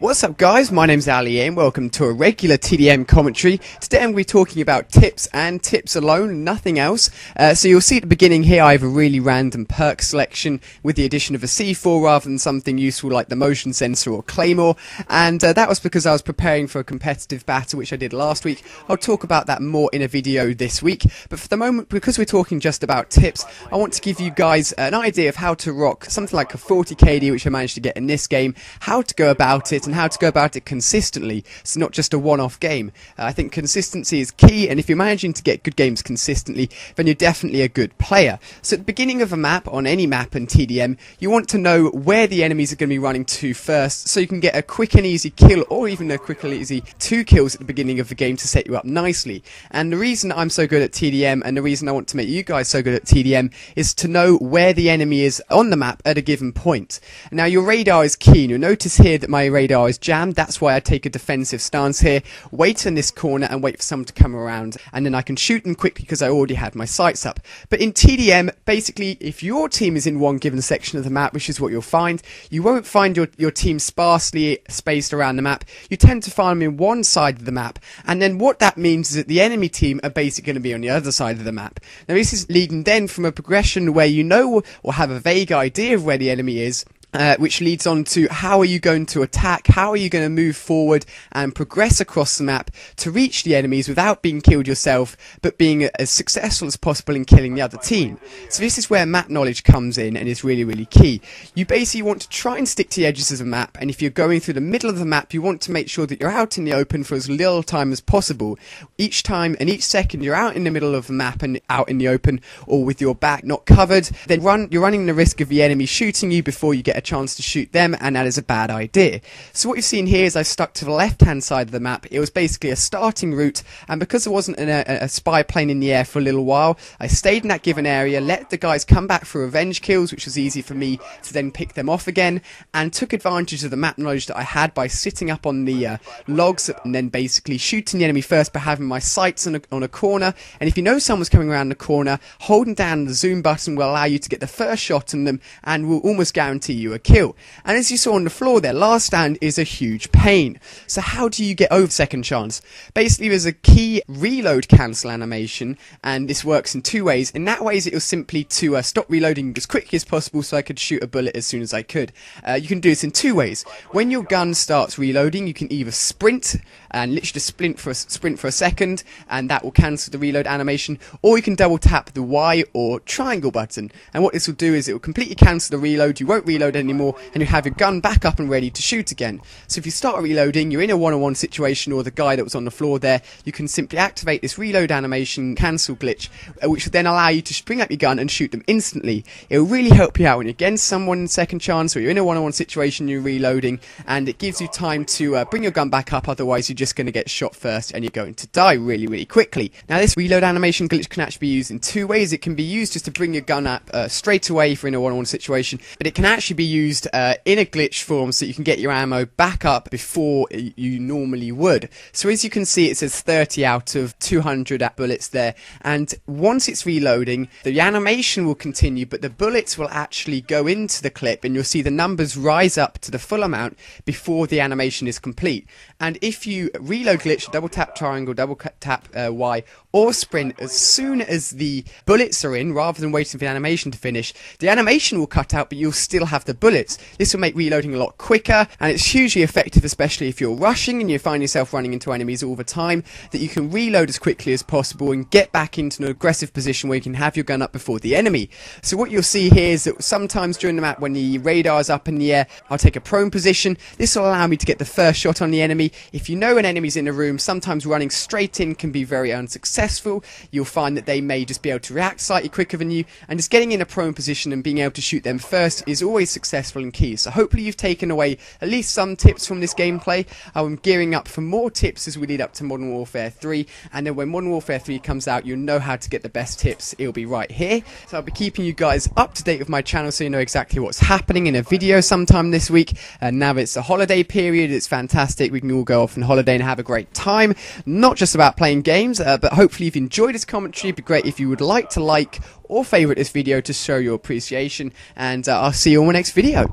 What's up guys, my name's Ali and welcome to a regular TDM commentary. Today I'm going to be talking about tips and tips alone, nothing else. So you'll see at the beginning here I have a really random perk selection with the addition of a C4 rather than something useful like the motion sensor or claymore, and that was because I was preparing for a competitive battle which I did last week. I'll talk about that more in a video this week, but for the moment, because we're talking just about tips, I want to give you guys an idea of how to rock something like a 40 KD which I managed to get in this game, how to go about it and how to go about it consistently, so not just a one-off game. I think consistency is key, and if you're managing to get good games consistently, then you're definitely a good player. So at the beginning of a map, on any map in TDM, you want to know where the enemies are going to be running to first, so you can get a quick and easy kill, or even a quick and easy 2 kills at the beginning of the game to set you up nicely. And the reason I'm so good at TDM, and the reason I want to make you guys so good at TDM, is to know where the enemy is on the map at a given point. Now your radar is key, and you'll notice here that my radar is jammed. That's why I take a defensive stance here, wait in this corner and wait for someone to come around, and then I can shoot them quickly because I already had my sights up. But in TDM, basically, if your team is in one given section of the map, which is what you'll find, you won't find your team sparsely spaced around the map. You tend to find them in one side of the map, and then what that means is that the enemy team are basically going to be on the other side of the map. Now this is leading then from a progression where you know or have a vague idea of where the enemy is, which leads on to how are you going to attack, how are you going to move forward and progress across the map to reach the enemies without being killed yourself, but being as successful as possible in killing the other team. So this is where map knowledge comes in and is really, really key. You basically want to try and stick to the edges of the map, and if you're going through the middle of the map, you want to make sure that you're out in the open for as little time as possible. Each time and each second you're out in the middle of the map and out in the open, or with your back not covered, then you're running the risk of the enemy shooting you before you get a chance to shoot them, and that is a bad idea. So what you've seen here is I stuck to the left hand side of the map. It was basically a starting route, and because there wasn't a spy plane in the air for a little while, I stayed in that given area, let the guys come back for revenge kills, which was easy for me to then pick them off again, and took advantage of the map knowledge that I had by sitting up on the logs and then basically shooting the enemy first by having my sights on a corner. And if you know someone's coming around the corner, holding down the zoom button will allow you to get the first shot on them and will almost guarantee you a kill. And as you saw on the floor there, last stand is a huge pain. So how do you get over second chance? Basically there's a key reload cancel animation, and this works in 2 ways. In that way it was simply to stop reloading as quickly as possible so I could shoot a bullet as soon as I could. You can do this in 2 ways. When your gun starts reloading, you can either sprint and literally just sprint for a second, and that will cancel the reload animation, or you can double tap the Y or triangle button, and what this will do is it will completely cancel the reload. You won't reload anymore, and you have your gun back up and ready to shoot again. So if you start reloading, you're in a one-on-one situation, or the guy that was on the floor there, you can simply activate this reload animation cancel glitch, which will then allow you to bring up your gun and shoot them instantly. It will really help you out when you're against someone in second chance, or you're in a one-on-one situation, you're reloading, and it gives you time to bring your gun back up, otherwise you're just going to get shot first and you're going to die really, really quickly. Now this reload animation glitch can actually be used in 2 ways. It can be used just to bring your gun up straight away if you're in a one-on-one situation, but it can actually be used in a glitch form so you can get your ammo back up before you normally would. So as you can see, it says 30 out of 200 bullets there, and once it's reloading, the animation will continue, but the bullets will actually go into the clip, and you'll see the numbers rise up to the full amount before the animation is complete. And if you reload glitch, double tap triangle, double tap Y, or sprint as soon as the bullets are in, rather than waiting for the animation to finish, the animation will cut out, but you'll still have the bullets. This will make reloading a lot quicker, and it's hugely effective, especially if you're rushing and you find yourself running into enemies all the time, that you can reload as quickly as possible and get back into an aggressive position where you can have your gun up before the enemy. So what you'll see here is that sometimes during the map when the radar is up in the air, I'll take a prone position. This will allow me to get the first shot on the enemy. If you know an enemy's in a room, sometimes running straight in can be very unsuccessful. You'll find that they may just be able to react slightly quicker than you, and just getting in a prone position and being able to shoot them first is always successful and key. So hopefully you've taken away at least some tips from this gameplay. I'm gearing up for more tips as we lead up to Modern Warfare 3, and then when Modern Warfare 3 comes out, you'll know how to get the best tips. It'll be right here. So I'll be keeping you guys up to date with my channel so you know exactly what's happening in a video sometime this week. And now that it's the holiday period, it's fantastic. We can all go off on holiday and have a great time. Not just about playing games, but hopefully if you enjoyed this commentary, it'd be great if you would like to like or favourite this video to show your appreciation, and I'll see you on my next video.